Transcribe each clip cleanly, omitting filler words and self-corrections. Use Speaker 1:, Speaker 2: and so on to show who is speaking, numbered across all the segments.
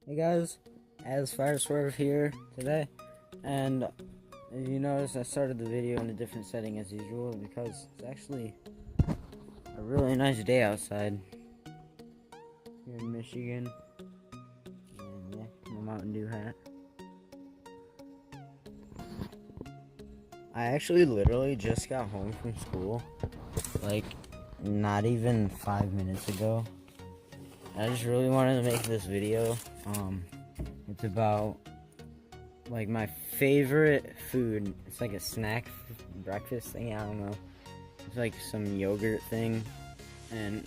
Speaker 1: Hey guys, as Fire Swerve here today, and as you notice, I started the video in a different setting as usual because it's actually a really nice day outside here in Michigan. And yeah, my Mountain Dew hat. I actually literally just got home from school, like not even 5 minutes ago. I just really wanted to make this video. It's about like my favorite food. It's like a snack breakfast thing, I don't know. It's like some yogurt thing, and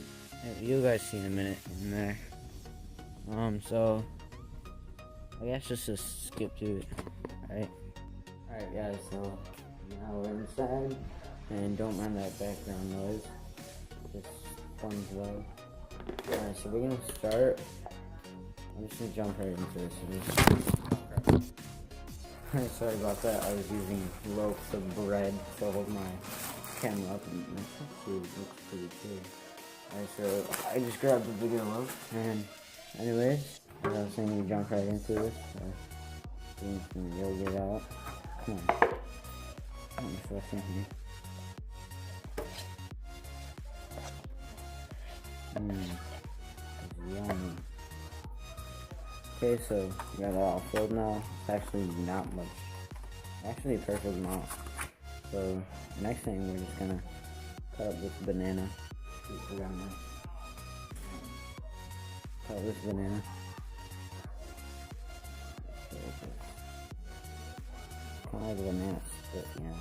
Speaker 1: you guys see in a minute in there. So I guess just to skip to it, right? Alright guys, so now we're inside, and don't mind that background noise. Just SpongeBob. Alright, so we're gonna start. I'm just gonna jump right into this. Alright, sorry about that. I was using loaves of bread to hold my camera up, and it looks pretty good. Alright, so I just grabbed the bigger loaf, and anyways, as I was saying, we jump right into this. Getting some yogurt out. Come on. Let me flush in here. It's yummy. Okay, so we got it all filled now. It's actually not much. Actually a perfect amount. So next thing, we're just gonna cut up this banana. Cut this banana. Kind of like a banana split, yeah.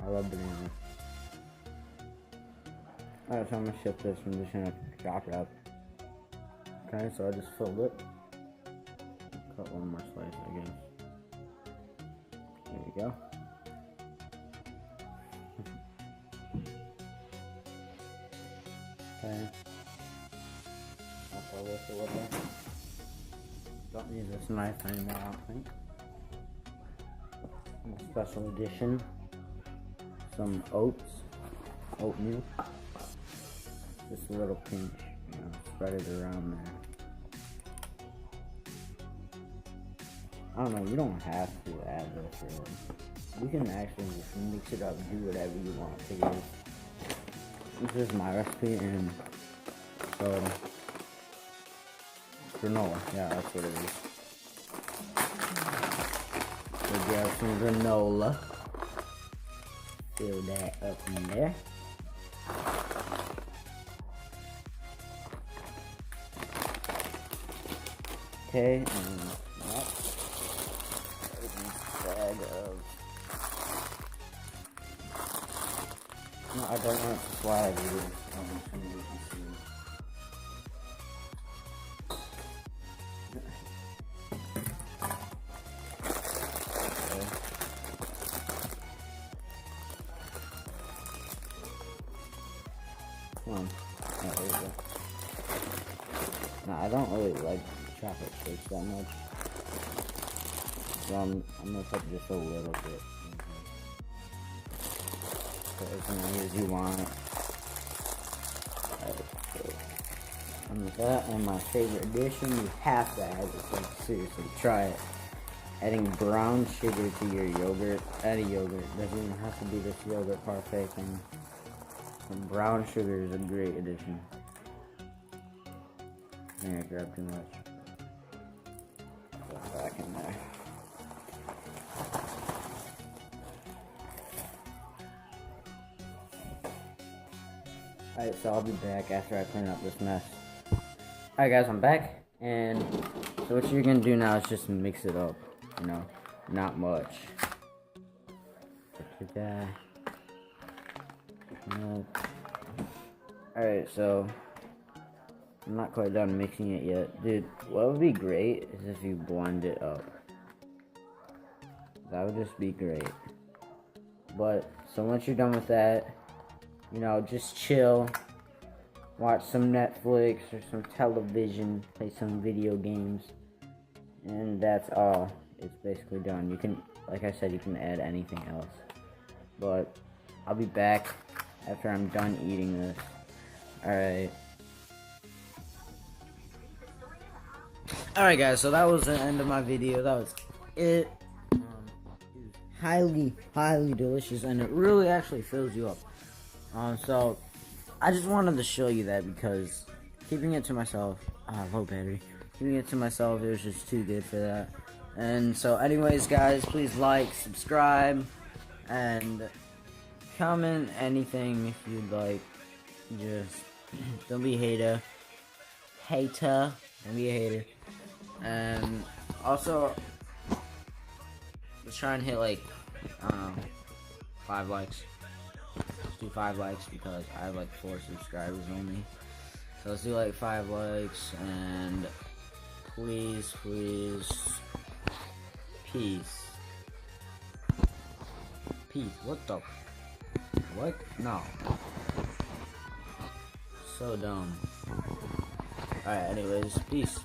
Speaker 1: I love bananas. Alright, so I'm gonna ship this. I'm just gonna chop it up. Okay, so I just filled it. Cut one more slice, I guess. There we go. Okay. I'll fill this a little bit. Don't need this knife anymore, I don't think. Special edition. Some oatmeal. Just a little pinch, spread it around there. I don't know, you don't have to add this really. You can actually just mix it up, do whatever you want because this is my recipe, and so granola, yeah, that's what it is. So grab some granola, fill that up in there. Okay, and next, a bag of. No, I don't want it to slide either. Come on. Oh, there we go. Now, I don't really like chocolate shakes that much, so I'm gonna put just a little bit. So as many as you want. Alright, so and with that, and my favorite addition, you have to add this. Like, seriously, try it. Adding brown sugar to your yogurt. Add a yogurt. Doesn't even have to be this yogurt parfait thing. Some brown sugar is a great addition. I think I grabbed too much. Put it back in there. Alright, so I'll be back after I clean up this mess. Alright guys, I'm back. And so what you're gonna do now is just mix it up. Not much. Alright, so I'm not quite done mixing it yet. Dude, what would be great is if you blend it up. That would just be great. But, so once you're done with that, just chill. watch some Netflix or some television, play some video games, and that's all. It's basically done. You can, like I said, you can add anything else. But I'll be back after I'm done eating this. Alright. Alright guys, so that was the end of my video. That was it. It was highly delicious, and it really actually fills you up. So I just wanted to show you that because keeping it to myself, low battery, keeping it to myself, it was just too good for that. And so anyways guys, please like, subscribe, and comment anything if you'd like. Just don't be a hater. Don't be a hater. And also, let's try and hit like, I don't know, 5 likes. Let's do 5 likes because I have like 4 subscribers only. So let's do like 5 likes, and please, peace. What the? What? No. So dumb. Alright, anyways, peace.